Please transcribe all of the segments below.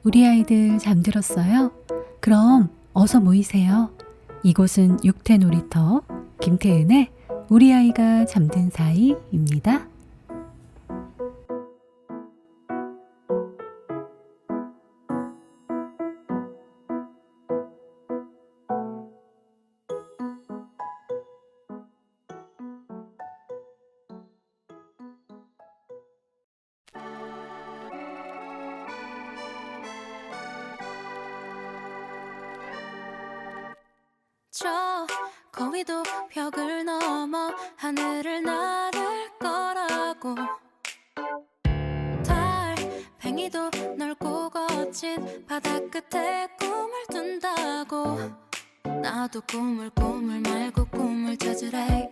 우리 아이들 잠들었어요? 그럼 어서 모이세요. 이곳은 육태 놀이터 김태은의 우리 아이가 잠든 사이입니다. 저 거위도 벽을 넘어 하늘을 나를 거라고 달팽이도 넓고 거친 바다 끝에 꿈을 둔다고 나도 꿈을 말고 꿈을 찾으래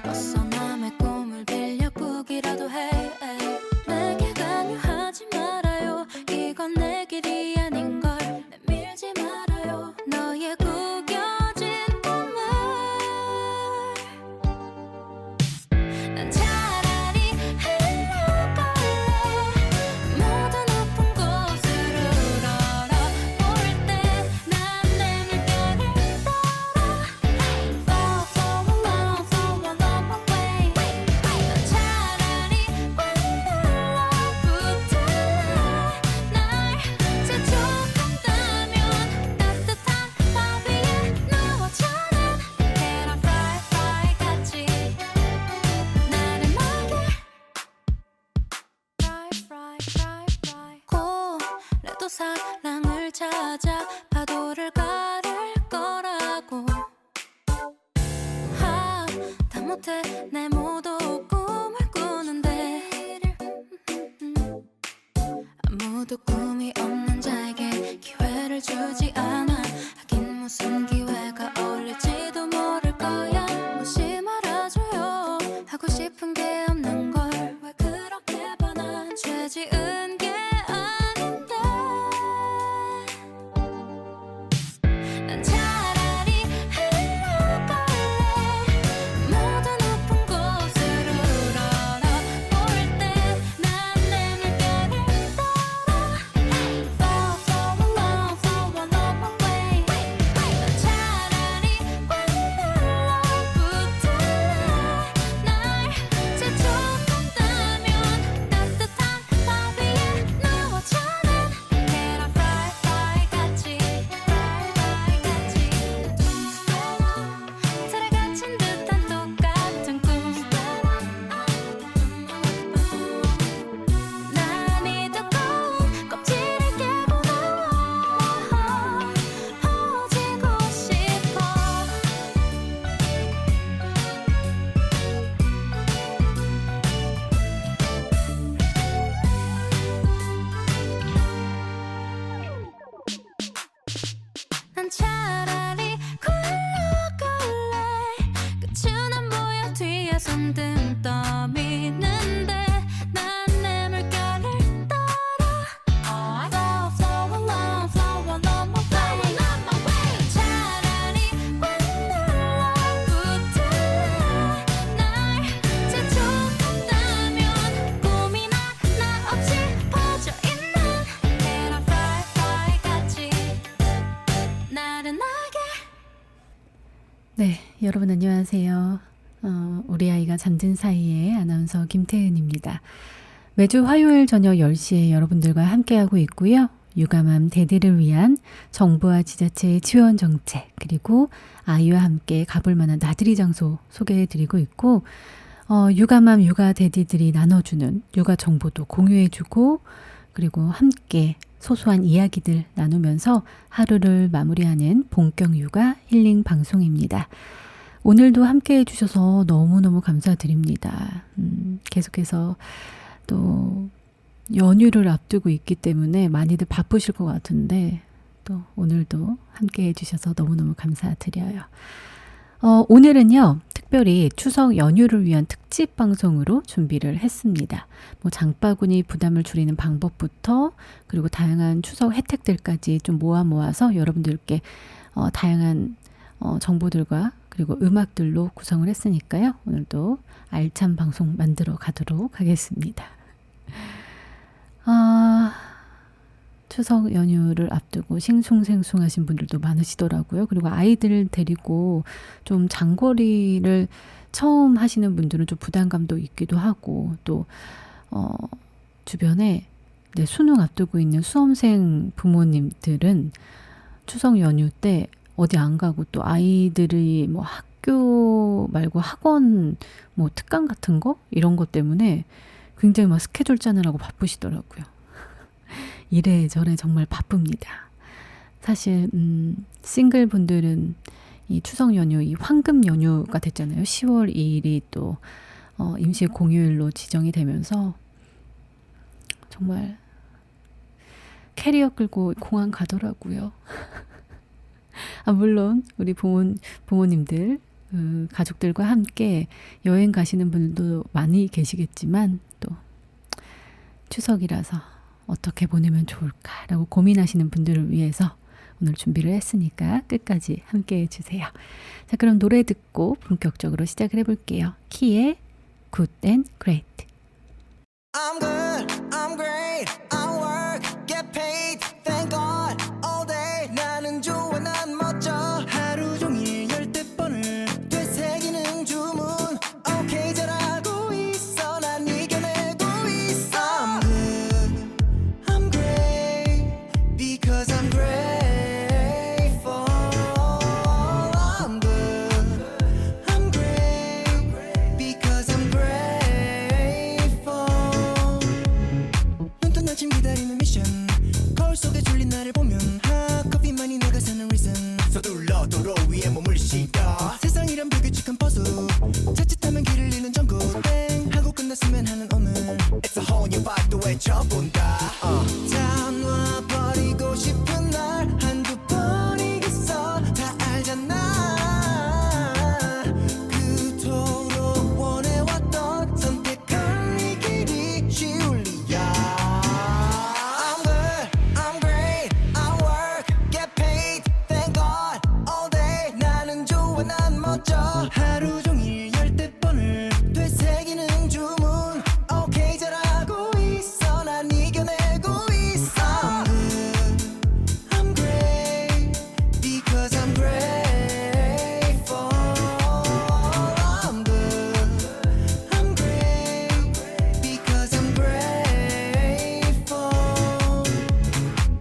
어서 남의 꿈을 빌려 꾸기라도 해 내게 강요하지 말아요 이건 내 길이 아닌걸 내밀지 말아요 너의 구겨진 꿈을 난 차라리 흘러갈래 모두 높은 곳으로 걸어볼 때 난 내 물결을 따라 Fall so long so long away 난 차라리 날 재촉한다면 따뜻한 밥 위에 누워자는 계란 프라이 같이 나른하게 프라이 고래도 사랑을 찾아 파도를 가를 거라고 하다못해 내 모두 꿈을 꾸는데 아무도 꿈이 없는 자에게 기회를 주지 않아 하긴 무슨 기회가 어울릴지도 모를 거야 무시 말아줘요 하고 싶은 게 없는 걸 왜 그렇게 반한 죄 지은 게 아닌데 난 차라리 흘러갈래 모두 높은 곳으로 걸어볼 때 난 내 물결을 따라 Fall so long so long away 난 차라리 날 재촉한다면 따뜻한 밥 위에 누워자는 계란 프라이 같이 틀에 갇힌 듯한 똑같은 꿈 난 이 두꺼운 껍질을 깨고 나와 퍼지고 싶어 난 차라리 굴러갈래 끝은 안 보여 뒤에선 등 떠미는데 난 내 물결을 따라 Flow along away 차라리 날 재촉한다면 꿈이나 나 없이 퍼져있는 계란 프라이 같이 나른하게 네, 여러분 안녕하세요. 우리 아이가 잠든 사이에 아나운서 김태은입니다. 매주 화요일 저녁 10시에 여러분들과 함께하고 있고요. 유감암 대디를 위한 정부와 지자체의 지원 정책 그리고 아이와 함께 가볼 만한 나들이 장소 소개해드리고 있고 유감암 육아 대디들이 나눠주는 육아 정보도 공유해주고 그리고 함께 소소한 이야기들 나누면서 하루를 마무리하는 본격 육아 힐링 방송입니다. 오늘도 함께 해주셔서 너무너무 감사드립니다. 계속해서 또 연휴를 앞두고 있기 때문에 많이들 바쁘실 것 같은데 또 오늘도 함께 해주셔서 너무너무 감사드려요. 오늘은요 특별히 추석 연휴를 위한 특집 방송으로 준비를 했습니다. 뭐 장바구니 부담을 줄이는 방법부터 그리고 다양한 추석 혜택들까지 좀 모아서 여러분들께 다양한 정보들과 그리고 음악들로 구성을 했으니까요. 오늘도 알찬 방송 만들어 가도록 하겠습니다. 추석 연휴를 앞두고 싱숭생숭하신 분들도 많으시더라고요. 그리고 아이들을 데리고 좀 장거리를 처음 하시는 분들은 좀 부담감도 있기도 하고, 또 주변에 수능 앞두고 있는 수험생 부모님들은 추석 연휴 때 어디 안 가고, 또 아이들이 뭐 학교 말고 학원 뭐 특강 같은 거 이런 것 때문에 굉장히 막 스케줄 짜느라고 바쁘시더라고요. 이래저래 정말 바쁩니다. 사실 싱글 분들은 이 추석 연휴, 이 황금 연휴가 됐잖아요. 10월 2일이 또 임시 공휴일로 지정이 되면서 정말 캐리어 끌고 공항 가더라고요. 물론 우리 부모님들, 가족들과 함께 여행 가시는 분들도 많이 계시겠지만, 또 추석이라서 어떻게 보내면 좋을까라고 고민하시는 분들을 위해서 오늘 준비를 했으니까 끝까지 함께 해주세요. 자, 그럼 노래 듣고 본격적으로 시작을 해볼게요. 키의 Good and Great. I'm good, I'm great, I work, get paid, thank God, all day 나는 좋아 난 멋져 하루 종일 10번을 되새기는 주문 Okay 잘하고 있어 난 이겨내고 있어 I'm good, I'm great, because I'm grateful I'm good, I'm great, because I'm grateful 눈 떠 아침 기다리는 미션 거울 속에 졸린 나를 보면 커피만이 내가 사는 reason 서둘러 도로 위에 몸을 씻어 세상이란 불규칙한 퍼즐 자칫하면 길을 잃는 전국 땡 하고 끝났으면 하는 오늘 It's a whole new vibe 또 외쳐본다 다 놔버리고 싶은 날 한두 번이겠어 다 알잖아 그토록 원해왔던 선택한 이 길이 쉬울 리야 I'm good, I'm great, I work, get paid, thank God, all day 나는 좋아 난 멋져 하루 종일 10번을 되새기는 주문 Okay 잘하고 있어 난 이겨내고 있어 I'm good, I'm great, because I'm grateful I'm good, I'm great, because I'm grateful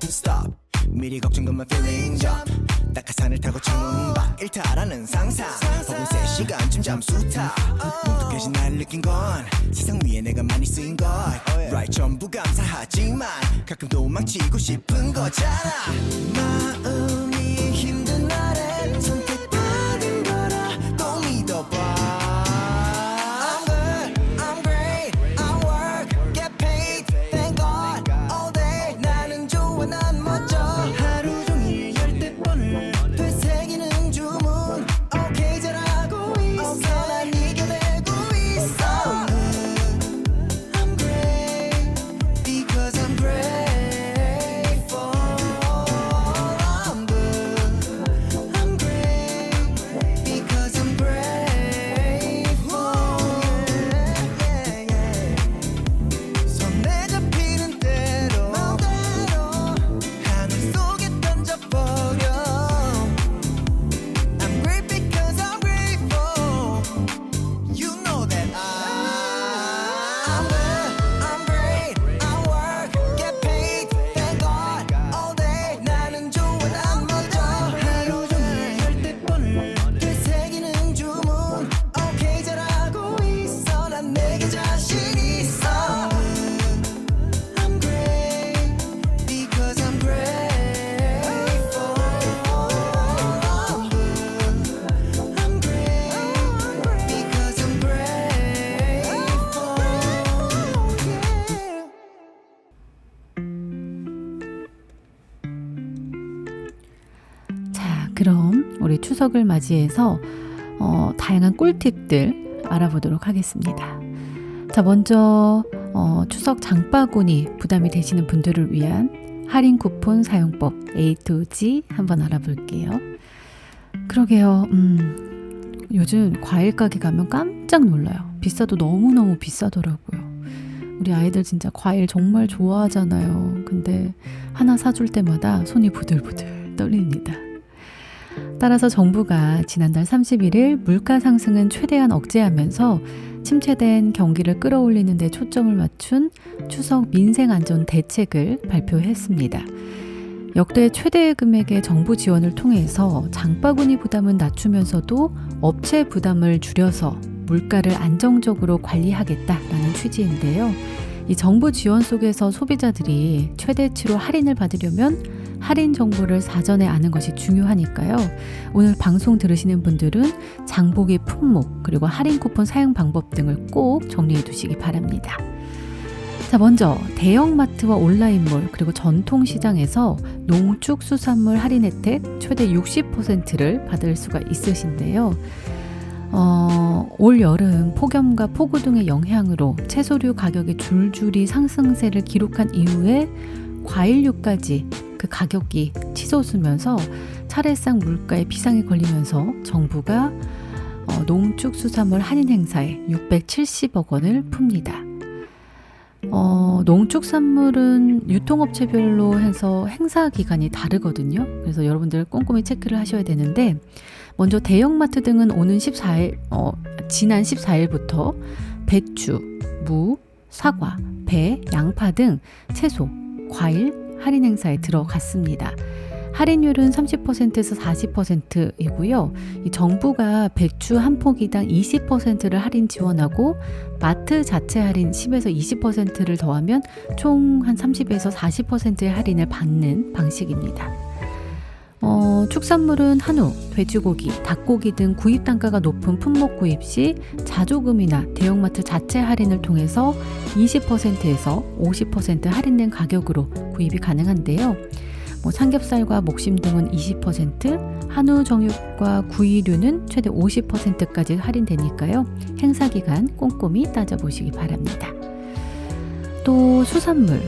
Stop 미리 걱정금만 feeling jump 낙하산을 타고 창문 밖 일탈하는 상상 혹은 3시간쯤 잠수 타 뭉툭해진 나를 느낀 건 세상 위에 내가 많이 쓰인 것 Right 전부 감사하지만 가끔 도망치고 싶은 거잖아 마음이 힘든 날엔 선택받은 거라 또 믿어봐 I'm good, I'm great, I work, get paid, thank God, all day 나는 좋아 난 멋져 하루 종일 10번을 되새기는 주문 Okay 잘하고 있어 난 이겨내고 있어 I'm great, because I'm grateful I'm good, I'm great, because I'm grateful 손에 잡히는 대로 하늘 속에 던져버려 I'm great because I'm grateful You know that I'm good, I'm great, I work, get paid, thank God, all day 나는 좋아 난 멋져 하루 종일 10번을 되새기는 주문 Okay 잘하고 있어 난 내게 자신 있어 I'm great, because I'm grateful I'm good, I'm great, because I'm grateful yeah. 자, 그럼 우리 추석을 맞이해서 다양한 꿀팁들 알아보도록 하겠습니다. 자, 먼저 추석 장바구니 부담이 되시는 분들을 위한 할인 쿠폰 사용법 A to G 한번 알아볼게요. 그러게요. 요즘 과일 가게 가면 깜짝 놀라요. 비싸도 너무너무 비싸더라고요. 우리 아이들 진짜 과일 정말 좋아하잖아요. 근데 하나 사줄 때마다 손이 부들부들 떨립니다. 따라서 정부가 지난달 31일 물가 상승은 최대한 억제하면서 침체된 경기를 끌어올리는 데 초점을 맞춘 추석 민생안전 대책을 발표했습니다. 역대 최대 금액의 정부 지원을 통해서 장바구니 부담은 낮추면서도 업체 부담을 줄여서 물가를 안정적으로 관리하겠다라는 취지인데요. 이 정부 지원 속에서 소비자들이 최대치로 할인을 받으려면 할인 정보를 사전에 아는 것이 중요하니까요. 오늘 방송 들으시는 분들은 장보기 품목 그리고 할인 쿠폰 사용 방법 등을 꼭 정리해 두시기 바랍니다. 자, 먼저 대형마트와 온라인몰 그리고 전통시장에서 농축수산물 할인 혜택 최대 60%를 받을 수가 있으신데요. 올 여름 폭염과 폭우 등의 영향으로 채소류 가격이 줄줄이 상승세를 기록한 이후에 과일류까지 그 가격이 치솟으면서 차례상 물가에 비상이 걸리면서 정부가 농축수산물 할인 행사에 670억 원을 풉니다. 농축산물은 유통업체별로 해서 행사 기간이 다르거든요. 그래서 여러분들 꼼꼼히 체크를 하셔야 되는데 먼저 대형마트 등은 지난 14일부터 배추, 무, 사과, 배, 양파 등 채소, 과일 할인 행사에 들어갔습니다. 할인율은 30%에서 40%이고요. 이 정부가 배추 한 포기당 20%를 할인 지원하고 마트 자체 할인 10에서 20%를 더하면 총 한 30에서 40%의 할인을 받는 방식입니다. 축산물은 한우, 돼지고기, 닭고기 등 구입 단가가 높은 품목 구입 시 자조금이나 대형마트 자체 할인을 통해서 20%에서 50% 할인된 가격으로 구입이 가능한데요. 삼겹살과 목심 등은 20%, 한우, 정육과 구이류는 최대 50%까지 할인되니까요. 행사 기간 꼼꼼히 따져보시기 바랍니다. 또 수산물,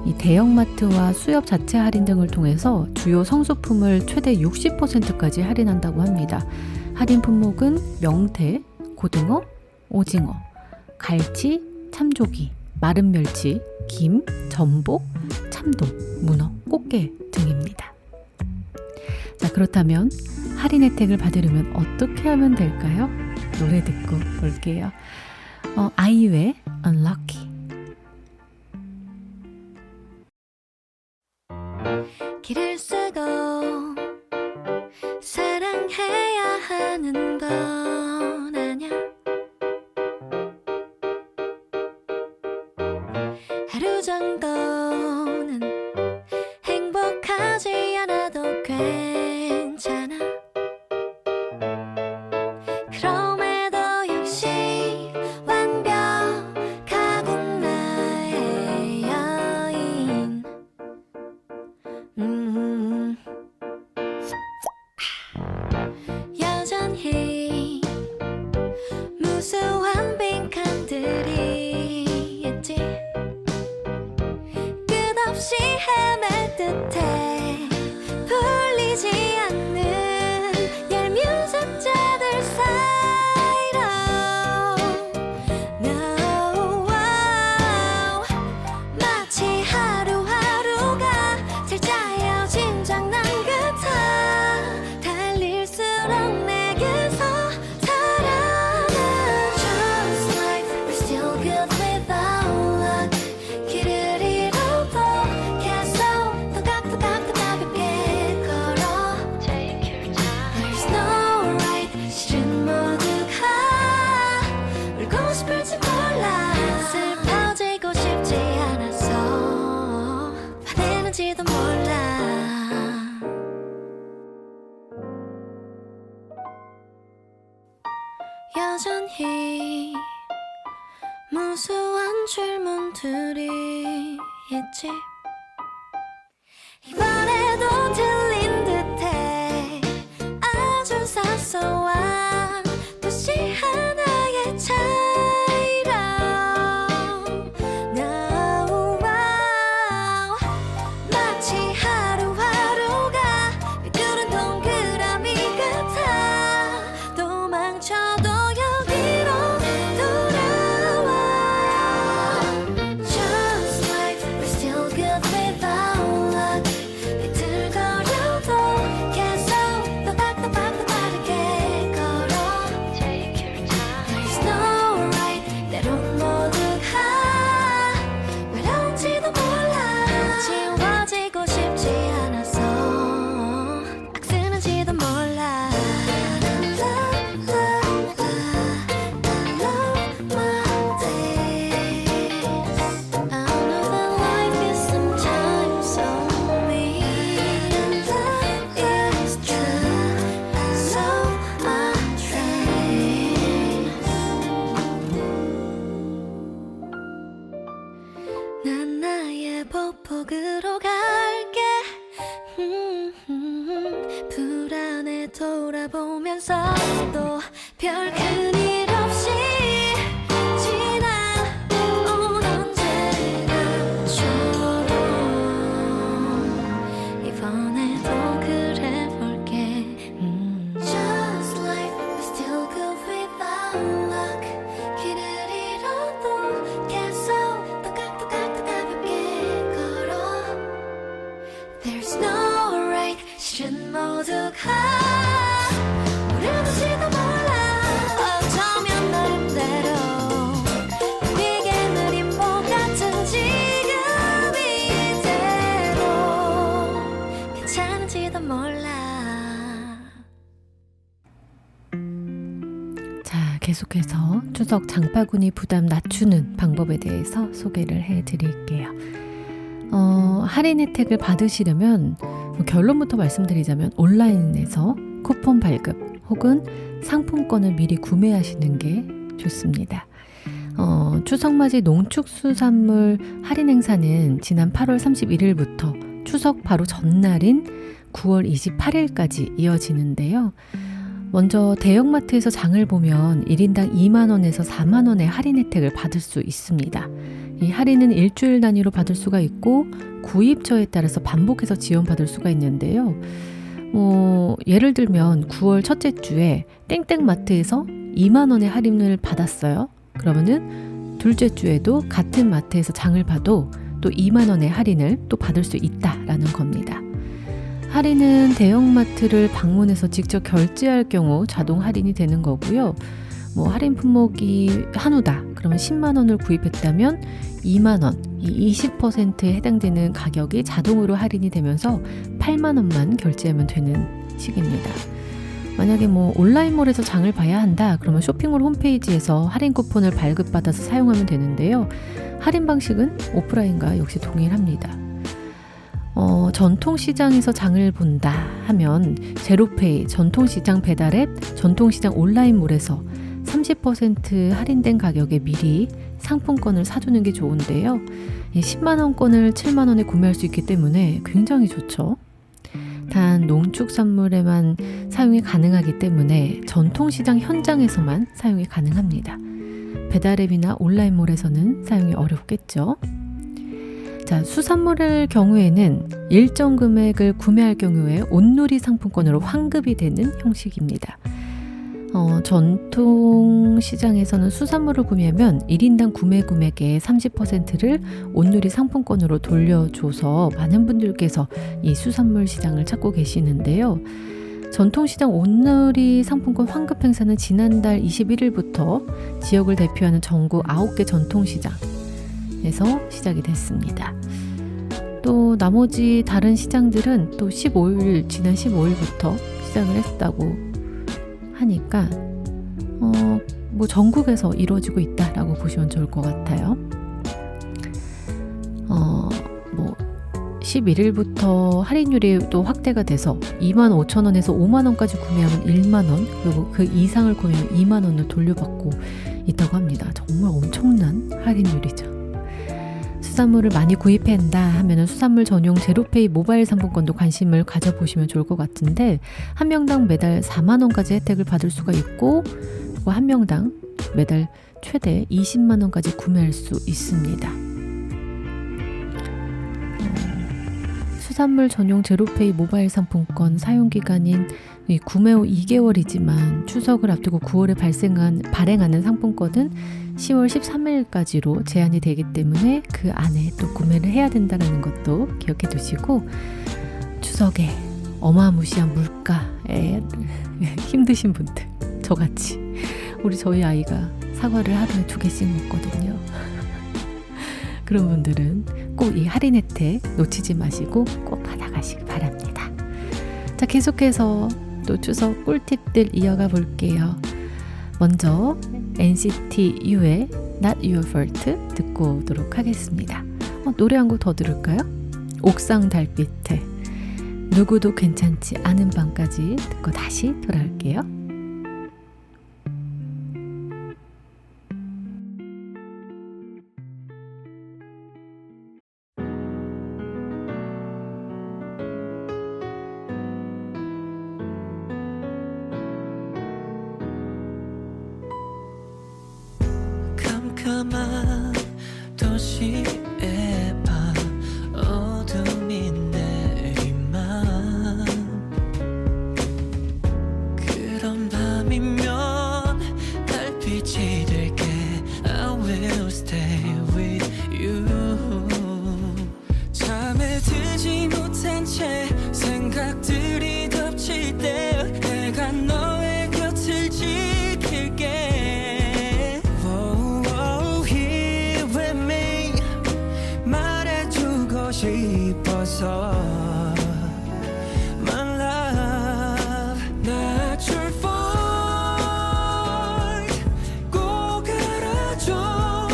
이 대형마트와 수협 자체 할인 등을 통해서 주요 성수품을 최대 60%까지 할인한다고 합니다. 할인 품목은 명태, 고등어, 오징어, 갈치, 참조기, 마른 멸치, 김, 전복, 참돔, 문어, 꽃게 등입니다. 자, 그렇다면 할인 혜택을 받으려면 어떻게 하면 될까요? 노래 듣고 올게요. 아이유의 Unlucky. 길을 쓰고 사랑해야 하는 건 아냐. 하루 정도는 행복하지 않아도 괜찮아. 그럼에도 역시 완벽하군 나의 여인. 여전히 무수한 빈칸들이 있지. 끝없이 헤맬 듯해 풀리지 않는 얄미운 숫자들 사이로. No, wow. 마치 하루하루가 살짝여 짐작난 같아. 달릴수록 내게서 살아나. Just like we're still good without luck. 길을 잃어도 계속 또각또각 가볍게 걸어. Take your time. There's no right. 실은 모두가 울고 싶을지 몰라. 슬퍼지고 싶지 않아서 화내는지도 몰라. 여전히 무수한 질문들이 있지. 이번에도 들린 듯해 아주 사소한 도시 하나의 차이로. No, wow. 마치 하루하루가 삐뚤은 동그라미 같아. 도망쳐도 여기로 돌아와. 있었어도 별 큰일 없이 지나온 언제나처럼 이번에도 그래볼게. Just like we're still good without luck. 길을 잃어도 계속 또각또각 가볍게 걸어. There's no right, 실은 모두가 모르는지도 몰라. 어쩌면 나름대로 우리에게 느린 복 같은 지금 이대로 괜찮은지도 몰라. 자, 계속해서 추석 장바구니 부담 낮추는 방법에 대해서 소개를 해드릴게요. 할인 혜택을 받으시려면 결론부터 말씀드리자면 온라인에서 쿠폰 발급 혹은 상품권을 미리 구매하시는 게 좋습니다. 추석맞이 농축수산물 할인 행사는 지난 8월 31일부터 추석 바로 전날인 9월 28일까지 이어지는데요. 먼저 대형마트에서 장을 보면 1인당 2만원에서 4만원의 할인 혜택을 받을 수 있습니다. 이 할인은 일주일 단위로 받을 수가 있고 구입처에 따라서 반복해서 지원받을 수가 있는데요. 예를 들면 9월 첫째 주에 땡땡마트에서 2만원의 할인을 받았어요. 그러면은 둘째 주에도 같은 마트에서 장을 봐도 또 2만원의 할인을 또 받을 수 있다라는 겁니다. 할인은 대형마트를 방문해서 직접 결제할 경우 자동 할인이 되는 거고요. 할인 품목이 한우다. 그러면 10만 원을 구입했다면 2만 원, 이 20%에 해당되는 가격이 자동으로 할인이 되면서 8만 원만 결제하면 되는 식입니다. 만약에 온라인몰에서 장을 봐야 한다. 그러면 쇼핑몰 홈페이지에서 할인 쿠폰을 발급받아서 사용하면 되는데요. 할인 방식은 오프라인과 역시 동일합니다. 전통시장에서 장을 본다 하면 제로페이, 전통시장 배달앱, 전통시장 온라인몰에서 30% 할인된 가격에 미리 상품권을 사두는 게 좋은데요. 10만원권을 7만원에 구매할 수 있기 때문에 굉장히 좋죠. 단 농축산물에만 사용이 가능하기 때문에 전통시장 현장에서만 사용이 가능합니다. 배달앱이나 온라인몰에서는 사용이 어렵겠죠. 자, 수산물의 경우에는 일정 금액을 구매할 경우에 온누리 상품권으로 환급이 되는 형식입니다. 전통시장에서는 수산물을 구매하면 1인당 구매 금액의 30%를 온누리 상품권으로 돌려줘서 많은 분들께서 이 수산물 시장을 찾고 계시는데요. 전통시장 온누리 상품권 환급 행사는 지난달 21일부터 지역을 대표하는 전국 9개 전통시장에서 시작이 됐습니다. 또 나머지 다른 시장들은 또 지난 15일부터 시작을 했다고 하니까 전국에서 이루어지고 있다라고 보시면 좋을 것 같아요. 11일부터 할인율이 또 확대가 돼서 25,000원에서 5만원까지 구매하면 1만원, 그리고 그 이상을 구매하면 2만원을 돌려받고 있다고 합니다. 정말 엄청난 할인율이죠. 수산물을 많이 구입한다 하면 수산물 전용 제로페이 모바일 상품권도 관심을 가져보시면 좋을 것 같은데, 한 명당 매달 4만원까지 혜택을 받을 수가 있고, 그리고 한 명당 매달 최대 20만원까지 구매할 수 있습니다. 수산물 전용 제로페이 모바일 상품권 사용기간인 구매 후 2개월이지만 추석을 앞두고 9월에 발행하는 상품권은 10월 13일까지로 제한이 되기 때문에 그 안에 또 구매를 해야 된다는 것도 기억해 두시고, 추석에 어마무시한 물가에 힘드신 분들, 저같이 저희 아이가 사과를 하루에 2개씩 먹거든요. 그런 분들은 꼭 이 할인 혜택 놓치지 마시고 꼭 받아가시기 바랍니다. 자, 계속해서 또 추석 꿀팁들 이어가 볼게요. 먼저 NCT U의 Not Your Fault 듣고 오도록 하겠습니다. 노래 한 곡 더 들을까요? 옥상 달빛에 누구도 괜찮지 않은 밤까지 듣고 다시 돌아올게요. 캄캄한 도시의 밤 어둠이 내리만 그런 밤이면 달빛이 될게 I will stay with you 잠에 들지 못한 채 생각들이 덮칠 때 내가 너의 곁을 지킬게 oh, oh, here with me 말해주고 싶어서 My love not your fault 꼭 알아줘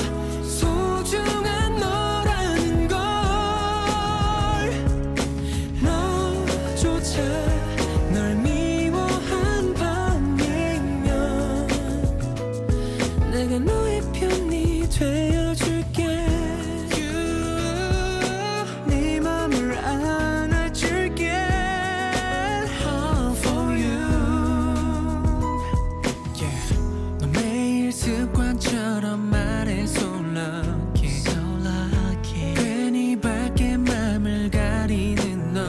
소중한 너라는 걸 너조차 널 미워한 밤이면 내가 너의 편이 되어줄게 네 맘을 안아줄게 All for you yeah. 너 매일 습관처럼 말해 so lucky 괜히 밝게 맘을 가리는 너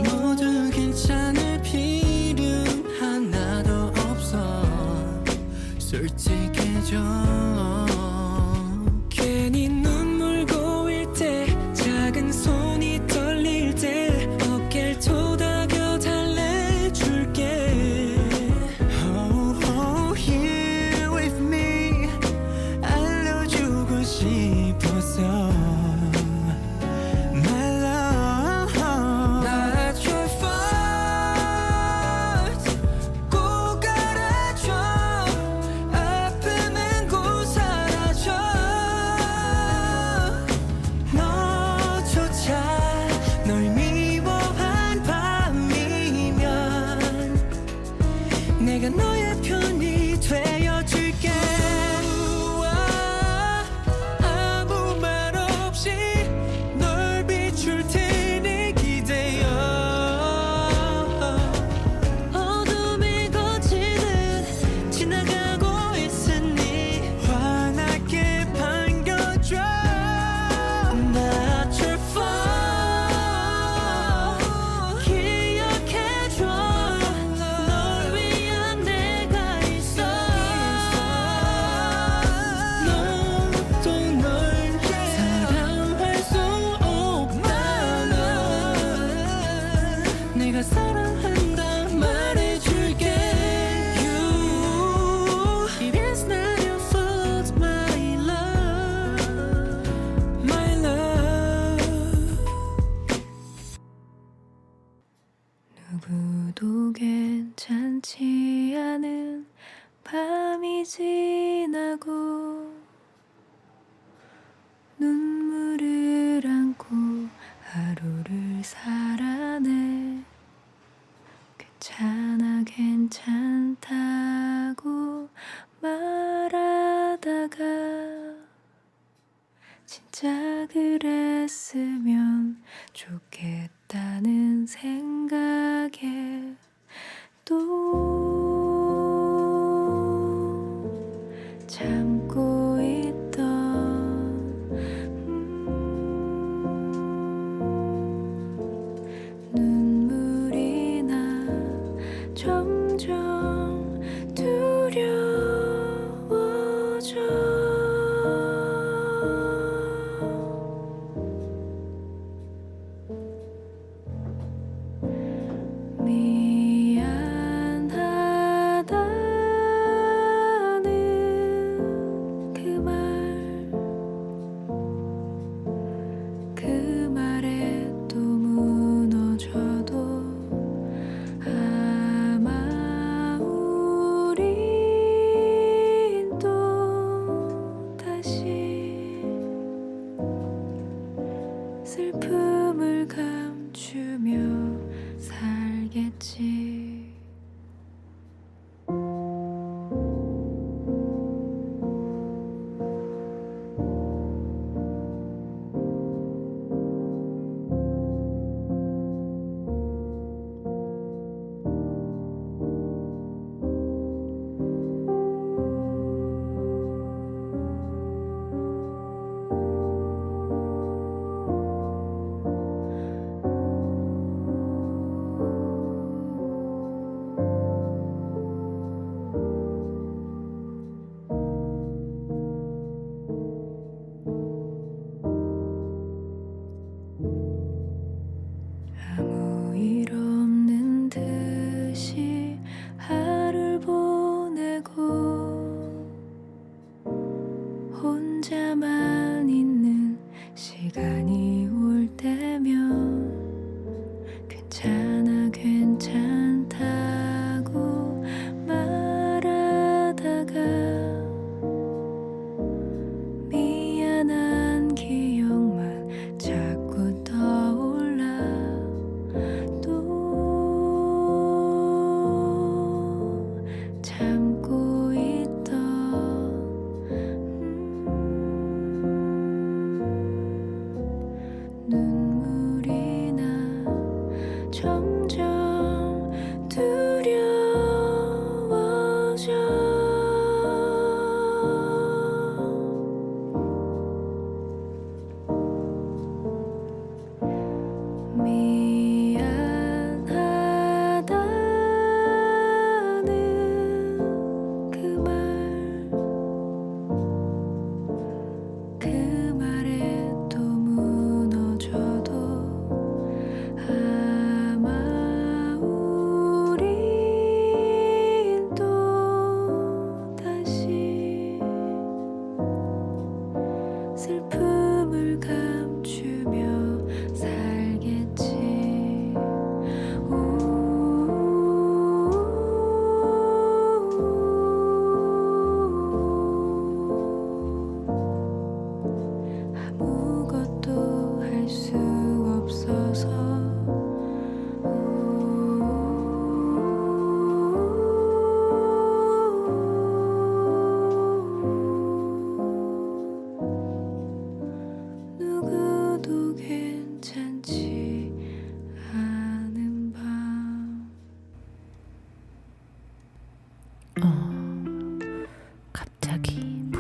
모두 괜찮을 필요는 하나도 없어 솔직해져 괜히 눈물 고일 때 작은 손이 떨릴 때 어깨를 토닥여 달래줄게 oh, oh, here with me 알려주고 싶어서 My love not your fault 꼭 알아줘 아픔은 곧 사라져 너조차 널 미워한 밤이면 내가 너의 편이 되어줄게 아무 말 없이 널 비출 테니 기대어 어둠이 거치듯 지나가고 있으니 환하게 반겨줘 Not your fault 기억해줘 널 위한 내가 있어 너도 널 사랑할 수 없다면 내가 사랑한다 말해줄게 You It is not your fault my love My love 누구도 괜찮지 않은 밤이 지나고 눈물을 안고 하루를 살아내 괜찮아 괜찮다고 말하다가 진짜 그랬으면 좋겠다는 생각에 또 참고 있던 눈물이 나 점점 두려워져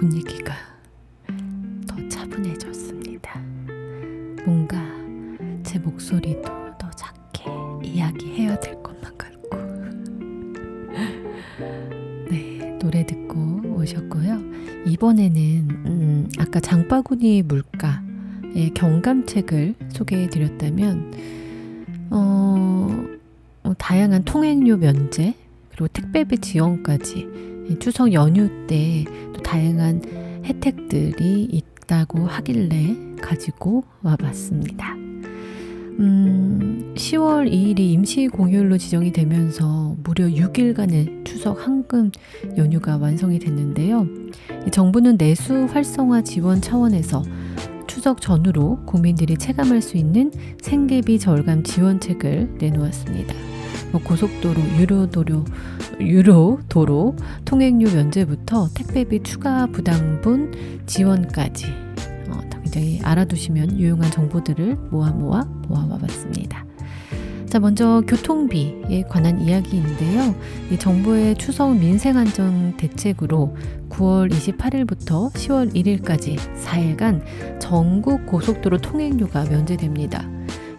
분위기가 더 차분해졌습니다. 뭔가 제 목소리도 더 작게 이야기해야 될 것만 같고. 네, 노래 듣고 오셨고요. 이번에는 아까 장바구니 물가의 경감책을 소개해드렸다면 다양한 통행료 면제 그리고 택배비 지원까지 추석 연휴 때 또 다양한 혜택들이 있다고 하길래 가지고 와봤습니다. 10월 2일이 임시 공휴일로 지정이 되면서 무려 6일간의 추석 황금 연휴가 완성이 됐는데요. 정부는 내수 활성화 지원 차원에서 추석 전후로 국민들이 체감할 수 있는 생계비 절감 지원책을 내놓았습니다. 고속도로, 유료도로 통행료 면제부터 택배비 추가 부담분 지원까지 굉장히 알아두시면 유용한 정보들을 모아와봤습니다. 자, 먼저 교통비에 관한 이야기인데요. 이 정부의 추석 민생안정 대책으로 9월 28일부터 10월 1일까지 4일간 전국 고속도로 통행료가 면제됩니다.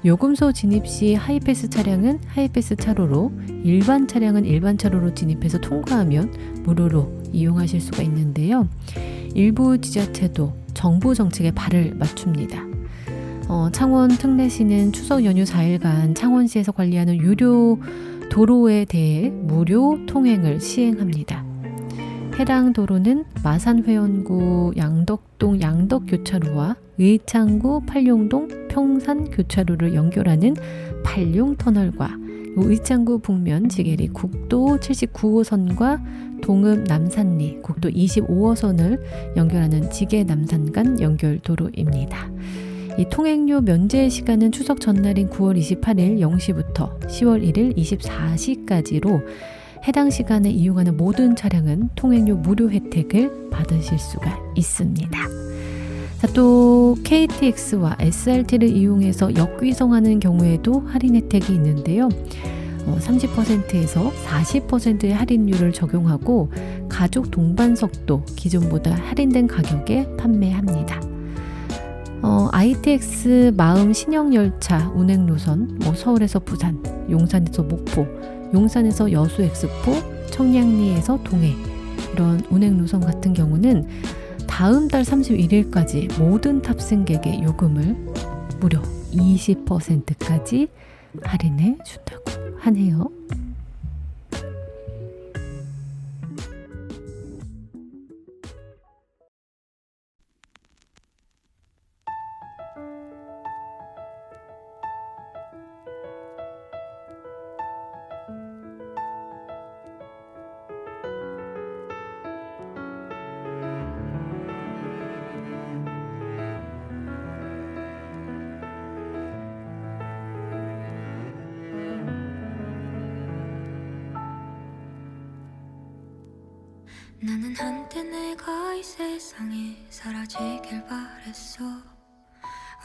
요금소 진입 시 하이패스 차량은 하이패스 차로로, 일반 차량은 일반 차로로 진입해서 통과하면 무료로 이용하실 수가 있는데요. 일부 지자체도 정부 정책에 발을 맞춥니다. 창원 특례시는 추석 연휴 4일간 창원시에서 관리하는 유료 도로에 대해 무료 통행을 시행합니다. 해당 도로는 마산회원구 양덕동 양덕교차로와 의창구 팔룡동 평산교차로를 연결하는 팔룡터널과 의창구 북면 지게리 국도 79호선과 동읍 남산리 국도 25호선을 연결하는 지계 남산 간 연결도로입니다. 이 통행료 면제 시간은 추석 전날인 9월 28일 0시부터 10월 1일 24시까지로 해당 시간에 이용하는 모든 차량은 통행료 무료 혜택을 받으실 수가 있습니다. 자, 또 KTX와 SRT를 이용해서 역귀성하는 경우에도 할인 혜택이 있는데요. 30%에서 40%의 할인율을 적용하고 가족 동반석도 기존보다 할인된 가격에 판매합니다. ITX 마음 신형열차 운행 노선, 서울에서 부산, 용산에서 목포, 용산에서 여수 엑스포, 청량리에서 동해 이런 운행 노선 같은 경우는 다음 달 31일까지 모든 탑승객의 요금을 무려 20%까지 할인해 준다고 하네요. 나는 한때 내가 이 세상에 사라지길 바랬어.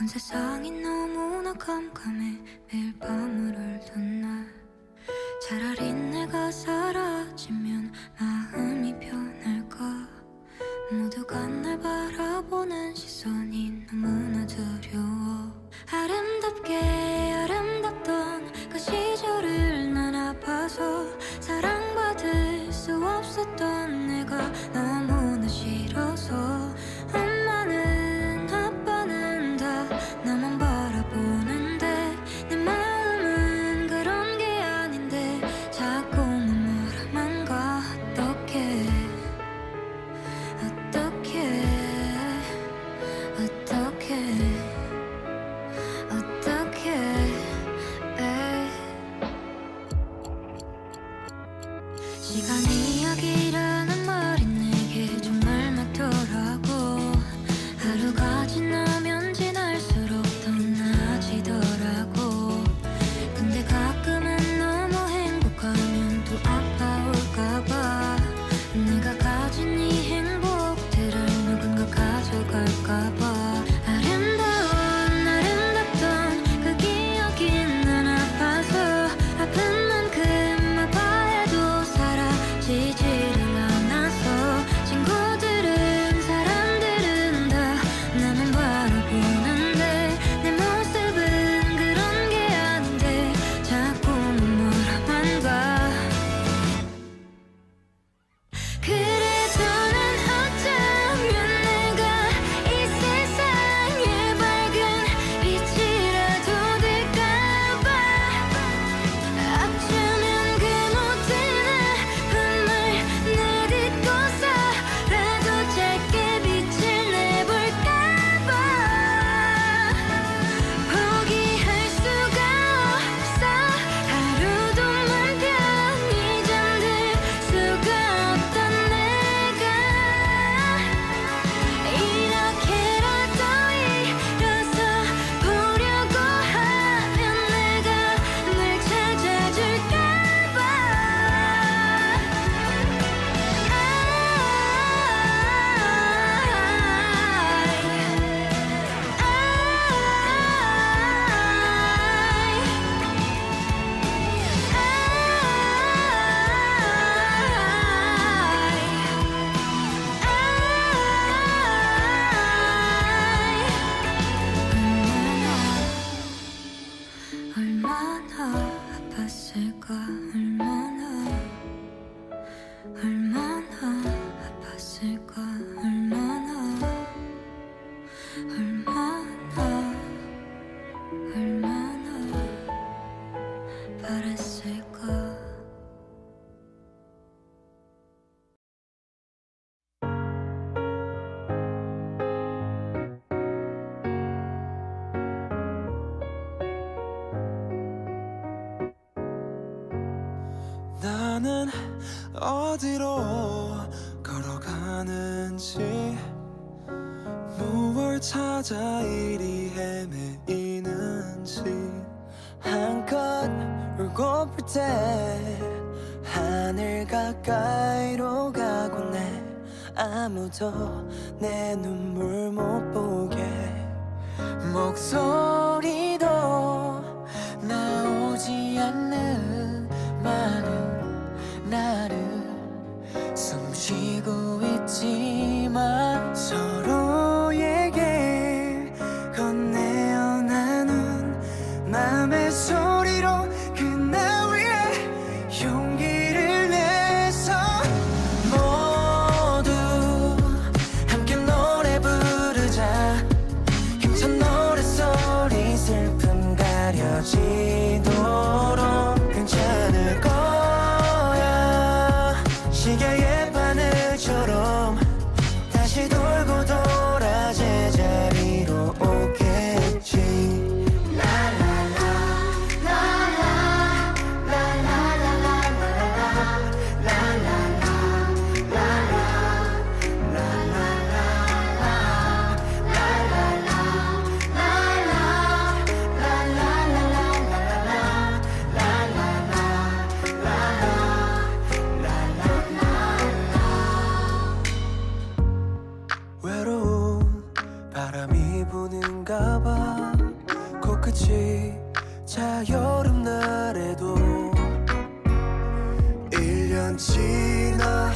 온 세상이 너무나 깜깜해 매일 밤을 울던 날. 차라리 내가 사라지면 마음이 편할까. 모두가 날 바라보는 시선이 너무나 두려워. 아름답던 그 시절을 난 아파서 사랑받을 수 없었던 내가 너무나 싫어서. 엄마는 아빠는 다 나만 바라보는데 내 마음은 그런 게 아닌데 자꾸만 뭐라만 가. 시간 이야기라는 말이 내게 정말 맞더라고. 하루가 지나면 지날수록 더 나아지더라고. 근데 가끔은 너무 행복하면 또 아파올까봐. 내가 가진 이 행복들을 누군가 가져갈까봐. 아름답던 그 기억이 난 아파서 아픈 만큼 아파해도 사라지지를 얼마나 아팠을까 얼마나 바랬을까. 나는 어디로 걸어가는지 무얼 찾아 이리 헤매이는지 한껏 울고플 때 하늘 가까이로 가곤 해 아무도 내 눈물 못 보게 목소리도 나오지 않는 많은 나를 숨쉬고 있지만 서로에게 건네어 나눈 맘의 소리로 그날 위해 용기를 내서 모두 함께 노래 부르자 힘찬 노랫소리 슬픔 가려지도록 괜찮을 거야 시계의 바늘처럼 다시 돌고 돌아 제자리로 오겠지 외로운 바람이 부는가 봐 코끝이 자 여름날에도 1년 지나가는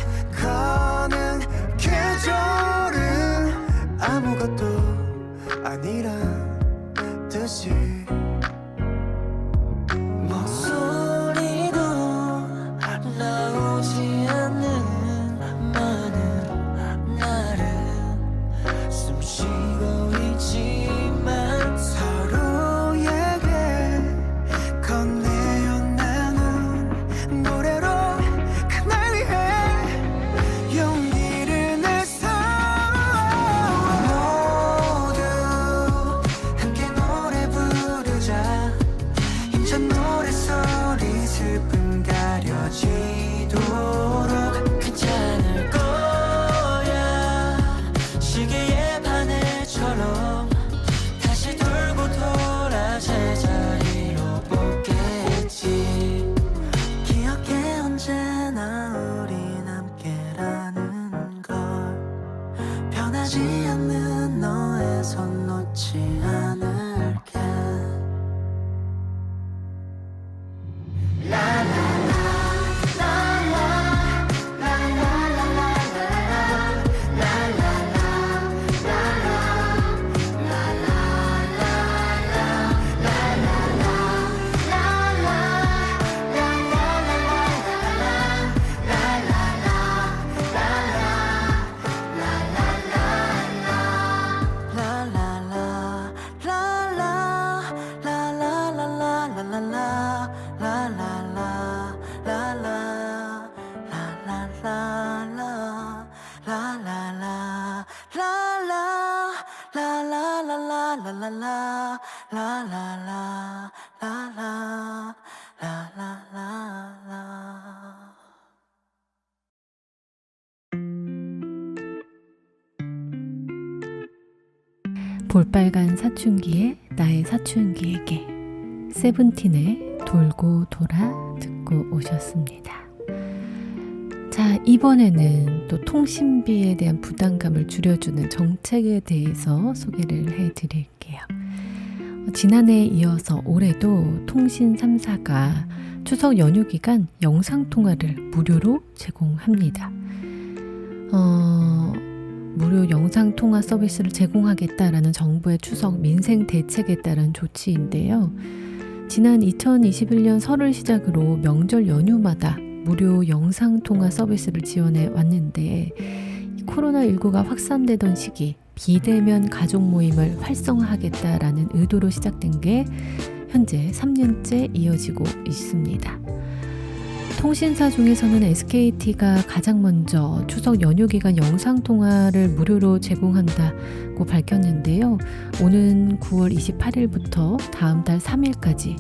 계절은 아무것도 아니란 듯이 목소리도 나오지 않는 많은 나를 숨쉬고 있지만 서로에게 건네어 나눈 노래로 그날 위해 용기를 내서 모두 함께 노래 부르자 힘찬 노랫소리 슬픔 가려지도록 괜찮을 거야 시계의 바늘처럼 다시 돌고 돌아 제자리로 오겠지 기억해 언제나 우린 함께라는 걸 변하지 않는 너의 손 놓지 않을게 볼빨간 사춘기에 나의 사춘기에게 세븐틴의 돌고 돌아 듣고 오셨습니다. 자, 이번에는 또 통신비에 대한 부담감을 줄여주는 정책에 대해서 소개를 해드릴게요. 지난해에 이어서 올해도 통신 3사가 추석 연휴 기간 영상통화를 무료로 제공합니다. 무료 영상통화 서비스를 제공하겠다라는 정부의 추석 민생 대책에 따른 조치인데요. 지난 2021년 설을 시작으로 명절 연휴마다 무료 영상통화 서비스를 지원해 왔는데 코로나19가 확산되던 시기 비대면 가족 모임을 활성화하겠다라는 의도로 시작된 게 현재 3년째 이어지고 있습니다. 통신사 중에서는 SKT가 가장 먼저 추석 연휴 기간 영상통화를 무료로 제공한다고 밝혔는데요. 오는 9월 28일부터 다음 달 3일까지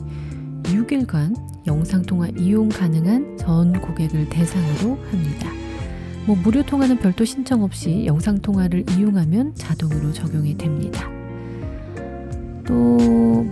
6일간 영상통화 이용 가능한 전 고객을 대상으로 합니다. 무료 통화는 별도 신청 없이 영상통화를 이용하면 자동으로 적용이 됩니다. 또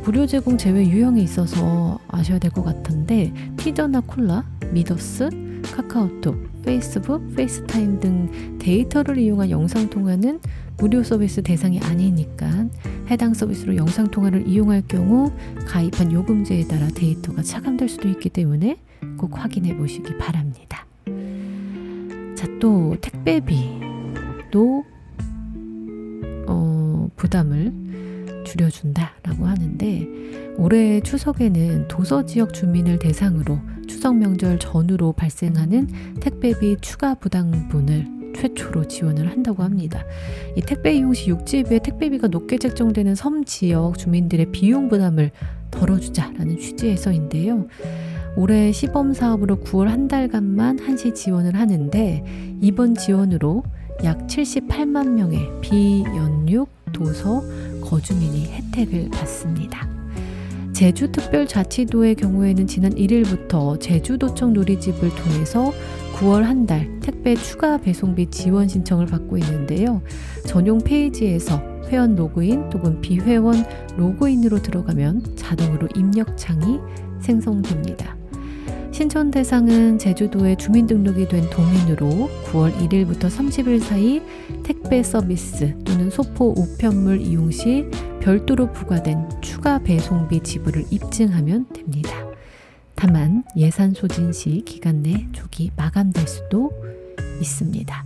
무료 제공 제외 유형이 있어서 아셔야 될 것 같은데 티저나 콜라, 미더스, 카카오톡, 페이스북, 페이스타임 등 데이터를 이용한 영상통화는 무료 서비스 대상이 아니니까 해당 서비스로 영상통화를 이용할 경우 가입한 요금제에 따라 데이터가 차감될 수도 있기 때문에 꼭 확인해 보시기 바랍니다. 자, 또 택배비도 부담을 줄여준다라고 하는데 올해 추석에는 도서지역 주민을 대상으로 추석 명절 전후로 발생하는 택배비 추가 부담분을 최초로 지원을 한다고 합니다. 이 택배 이용 시 육지에 비해 택배비가 높게 책정되는 섬 지역 주민들의 비용 부담을 덜어주자라는 취지에서인데요. 올해 시범 사업으로 9월 한 달간만 한시 지원을 하는데 이번 지원으로 약 78만 명의 비연륙 도서 거주민이 혜택을 받습니다. 제주특별자치도의 경우에는 지난 1일부터 제주도청 누리집을 통해서 9월 한 달 택배 추가 배송비 지원 신청을 받고 있는데요. 전용 페이지에서 회원 로그인 또는 비회원 로그인으로 들어가면 자동으로 입력창이 생성됩니다. 신청 대상은 제주도에 주민등록이 된 도민으로 9월 1일부터 30일 사이 택배 서비스 또는 소포 우편물 이용 시 별도로 부과된 추가 배송비 지불을 입증하면 됩니다. 다만 예산 소진 시 기간 내 조기 마감될 수도 있습니다.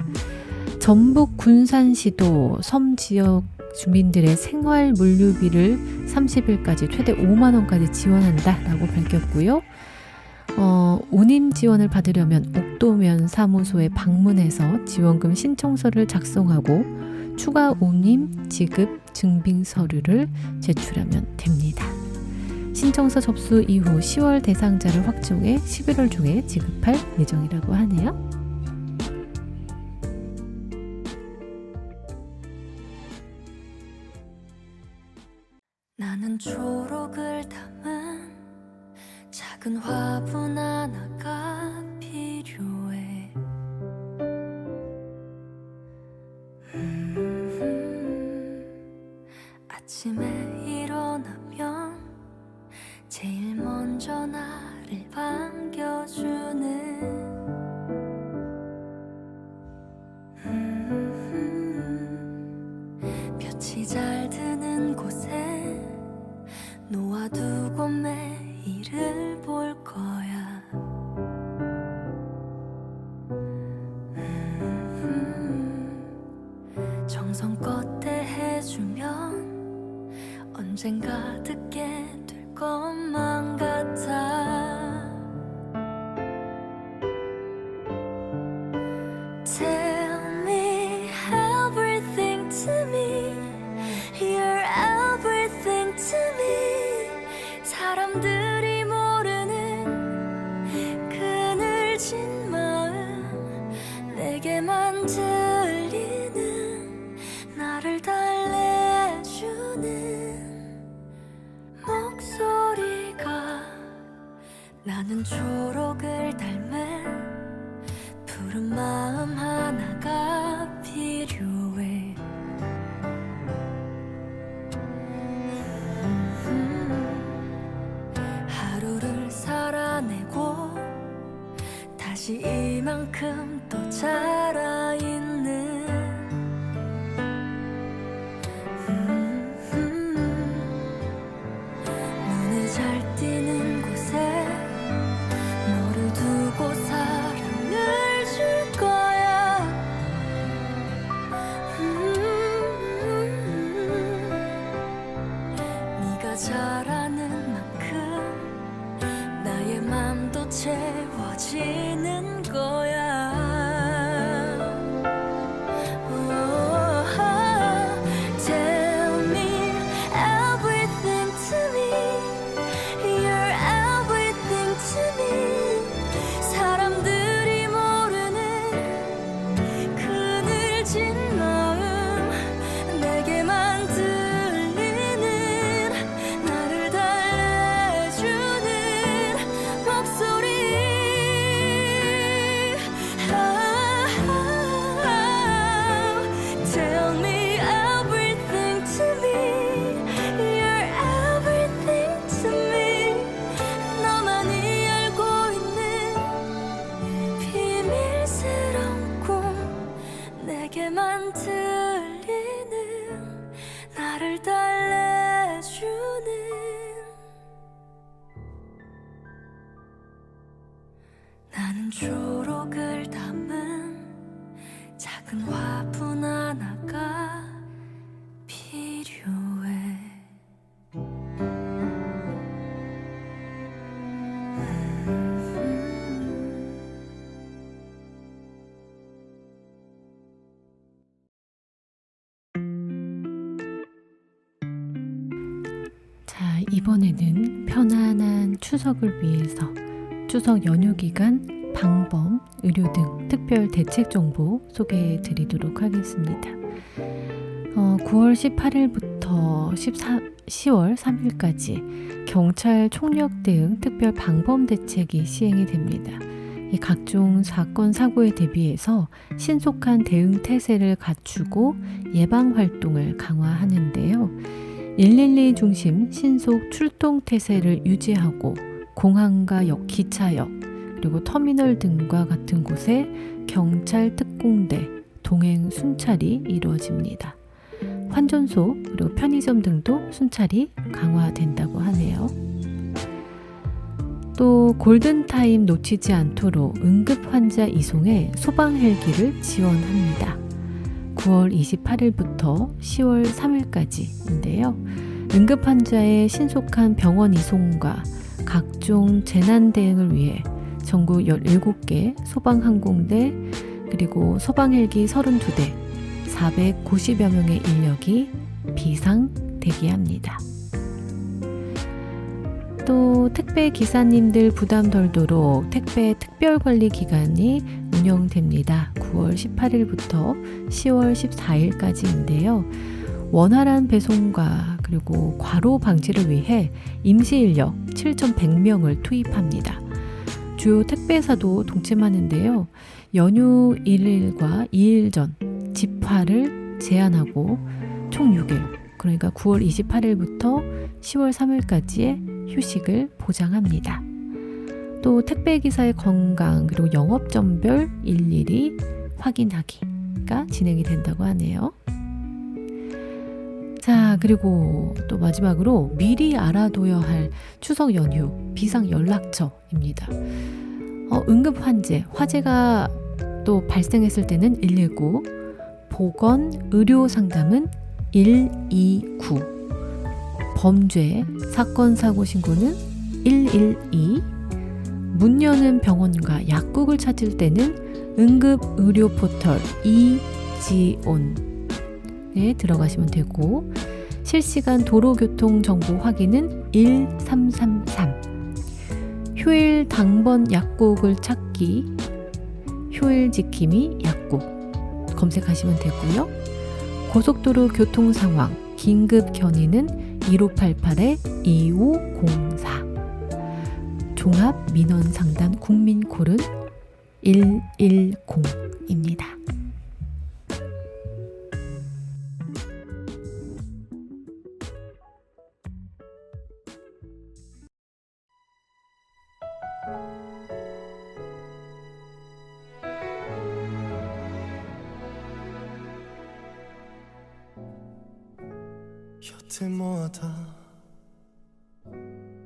전북 군산시도 섬 지역 주민들의 생활 물류비를 30일까지 최대 5만 원까지 지원한다라고 밝혔고요. 운임 지원을 받으려면 옥도면 사무소에 방문해서 지원금 신청서를 작성하고 추가 운임 지급 증빙 서류를 제출하면 됩니다. 신청서 접수 이후 10월 대상자를 확정해 11월 중에 지급할 예정이라고 하네요. 나는 초록을 담은 작은 화분 하나가 필요해. 아침에 일어나면 제일 먼저 나를 반겨주는 볕이 잘 드는 곳에 놓아두고 매일을 볼 거야. 정성껏 대해주면 언젠가 듣게 될 것만 같아. Tell me everything to me. You're everything to me. 사람들이 모르는 그늘진 마음 내게만 들리는 나를 달래주는 목소리가 나는 초록을 닮은 푸른 마음 하나가 필요해. 하루를 살아내고 다시 이만큼 또 자라있는 눈에 잘 띄는 곳에 너를 두고 사랑을 줄 거야. 네가 잘하는 만큼 나의 맘도 채워지는 이번에는 편안한 추석을 위해서 추석 연휴 기간 방범, 의료 등 특별 대책 정보 소개해 드리도록 하겠습니다. 9월 18일부터 10월 3일까지 경찰 총력 대응 특별 방범 대책이 시행이 됩니다. 이 각종 사건 사고에 대비해서 신속한 대응 태세를 갖추고 예방 활동을 강화하는데요. 112 중심 신속 출동 태세를 유지하고 공항과 기차역 그리고 터미널 등과 같은 곳에 경찰 특공대 동행 순찰이 이루어집니다. 환전소 그리고 편의점 등도 순찰이 강화된다고 하네요. 또 골든타임 놓치지 않도록 응급 환자 이송에 소방 헬기를 지원합니다. 9월 28일부터 10월 3일까지인데요. 응급 환자의 신속한 병원 이송과 각종 재난 대응을 위해 전국 17개 소방항공대 그리고 소방헬기 32대 490여 명의 인력이 비상 대기합니다. 또 택배 기사님들 부담 덜도록 택배 특별관리 기간이 운영됩니다. 9월 18일부터 10월 14일까지인데요. 원활한 배송과 그리고 과로 방지를 위해 임시 인력 7,100명을 투입합니다. 주요 택배사도 동침하는데요. 연휴 1일과 2일 전 집화를 제한하고 총 6일, 그러니까 9월 28일부터 10월 3일까지의 휴식을 보장합니다. 또 택배기사의 건강 그리고 영업점별 일일이 확인하기가 진행이 된다고 하네요. 자, 그리고 또 마지막으로 미리 알아둬야 할 추석 연휴 비상연락처입니다. 응급 화재가 또 발생했을 때는 119, 보건 의료 상담은 129, 범죄 사건 사고 신고는 112, 문 여는 병원과 약국을 찾을 때는 응급 의료 포털 이지온에 들어가시면 되고, 실시간 도로교통 정보 확인은 1333, 휴일 당번 약국을 찾기, 휴일 지킴이 약국 검색하시면 되고요. 고속도로 교통 상황 긴급 견인은 1588-2504, 종합 민원 상담 국민콜은 110입니다. 곁에 모아다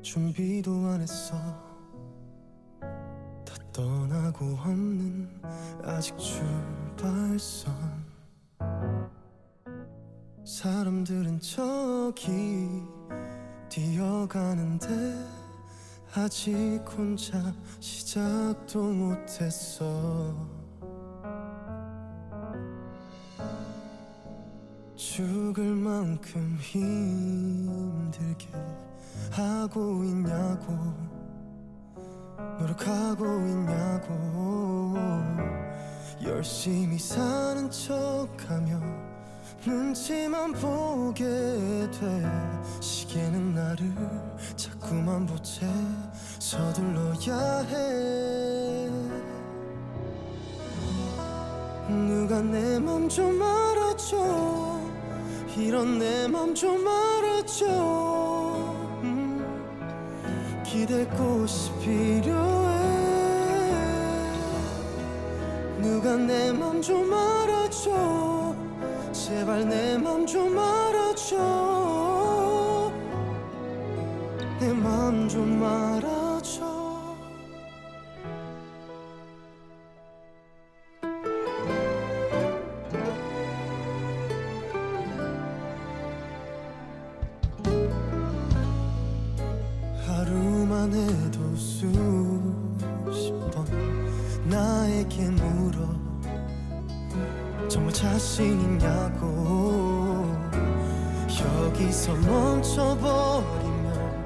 준비도 안 했어. 다 떠나고 없는 아직 출발선. 사람들은 저기 뛰어가는데 아직 혼자 시작도 못했어. 죽을 만큼 힘들게 하고 있냐고, 노력하고 있냐고. 열심히 사는 척하며 눈치만 보게 돼. 시계는 나를 자꾸만 보채. 서둘러야 해. 누가 내 맘 좀 알아줘. 이런 내 맘 좀 알아줘. 기댈 곳이 필요해. 누가 내 맘 좀 알아줘. 제발 내 맘 좀 알아줘. 내 맘 좀 알아줘. 하루만 해도 수십 번 나에게 물어. 정말 자신 있냐고. 여기서 멈춰버리면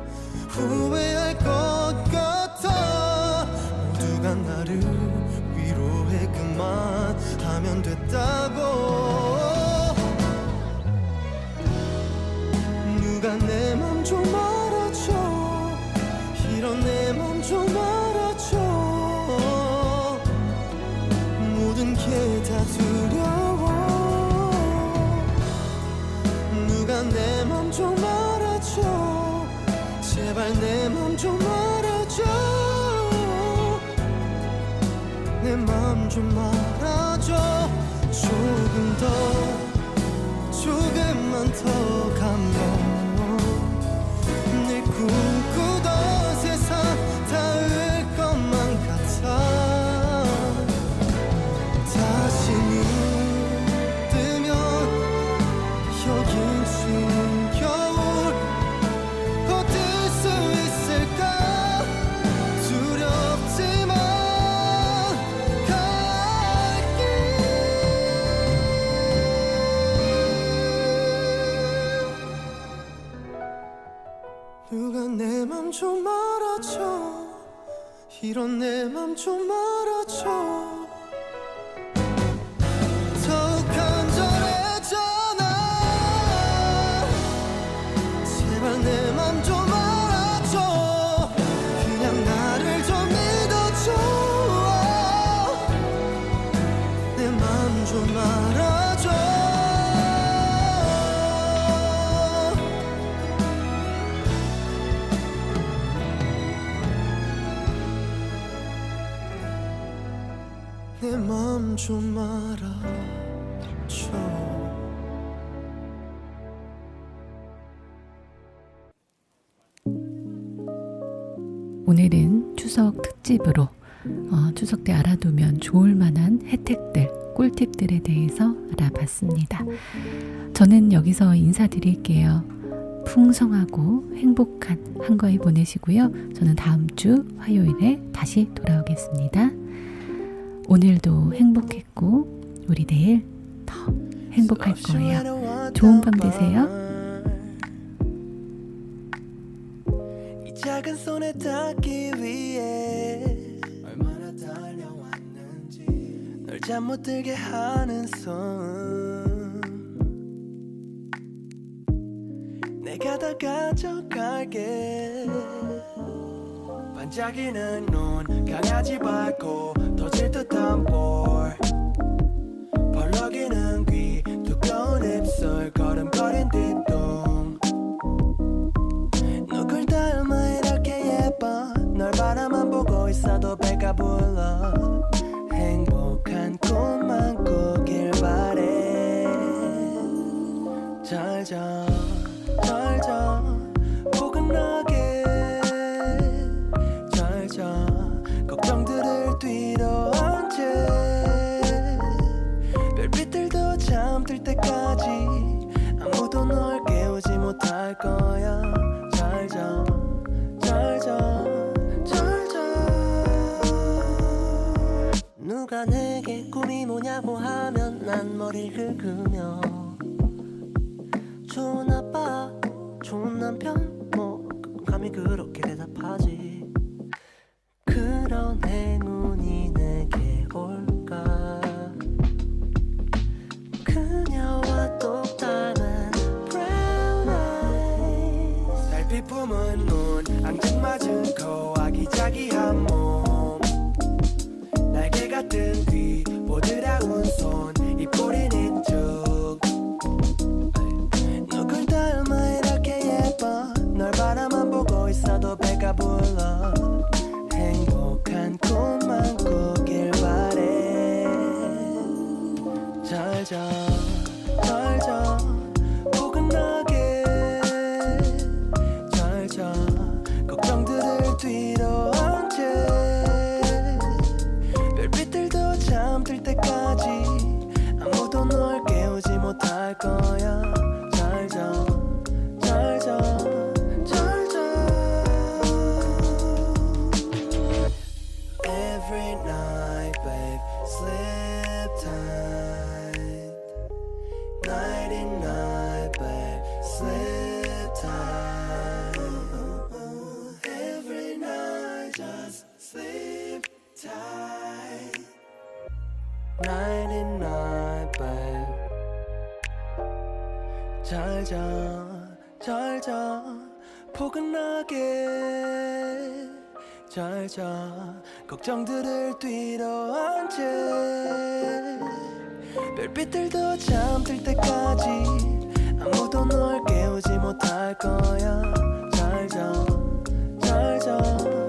후회할 것 같아. 모두가 나를 위로해 그만하면 됐다고. 누가 내 맘 좀 알아줘. 이런 내 맘 좀 알아줘. 모든 게 다 두려워. 누가 내 맘 좀 알아줘. 제발 내 맘 좀 알아줘. 내 맘 좀 알아줘. 조금 더 조금만 더 가면 늘 꿈꾸던 세상 닿을 것만 같아. 다시 눈 뜨면 여긴 추운 겨울. 버틸 수 있을까 두렵지만 갈게. 누가 내 맘 좀 알아줘. 이런 내 맘 좀 알아줘. 더욱 간절해져나. 제발 내 맘 좀 알아줘. 그냥 나를 좀 믿어줘. 내 맘 좀 알아줘. 내 맘 좀 알아줘. 오늘은 추석 특집으로 추석 때 알아두면 좋을 만한 혜택들, 꿀팁들에 대해서 알아봤습니다. 저는 여기서 인사드릴게요. 풍성하고 행복한 한가위 보내시고요. 저는 다음 주 화요일에 다시 돌아오겠습니다. 오늘도 행복했고 우리 내일 더 행복할 거예요. 좋은 밤 되세요. 이 작은 손에 닿기 위해 얼마나 달려왔는지. 널 잠 못 들게 하는 손 내가 다 가져갈게. 반짝이는 눈 강아지 밟고 터질 듯한 볼. 벌럭이는 귀 두꺼운 입술 걸음걸인 뒷동. 누굴 닮아 이렇게 예뻐. 널 바라만 보고 있어도 배가 불러. 행복한 꿈만 꾸길 바래. 잘 자, 잘 자, 포근하게 잘 자. 걱정들을 뒤로 얹제. 별빛들도 잠들 때까지 아무도 널 깨우지 못할 거야. 잘 자, 잘 자, 잘 자. 누가 내게 꿈이 뭐냐고 하면 난 머리를 긁으며 좋은 아빠, 좋은 남편 뭐 감히 그렇게 대답하지. 그런 행운이 내게 올까. 그녀와 똑 닮은 brown eyes. 달빛 품은 눈 앙증맞은 코 아기자기한 몸. 날개 같은 귀 보드라운 손 입꼬리 이쪽. 누굴 닮아 이렇게 예뻐. 널 바라만 보고 있어도 배가 불러. 행복한 꿈만 꾸길 바래. 잘 자, 잘 자, 포근하게 잘 자. 걱정들을 뒤로 얹제. 별빛들도 잠들 때까지 아무도 널 깨우지 못할 거야. 잘 자, 잘 자, 잘 자. Every night, babe, sleep tight. Nighty night, babe, sleep tight. Nighty night, babe. 잘 자, 포근하게 잘 자, 걱정들을 뒤로 앉혀. 별빛들도 잠들 때까지 아무도 널 깨우지 못할 거야. 잘 자, 잘 자.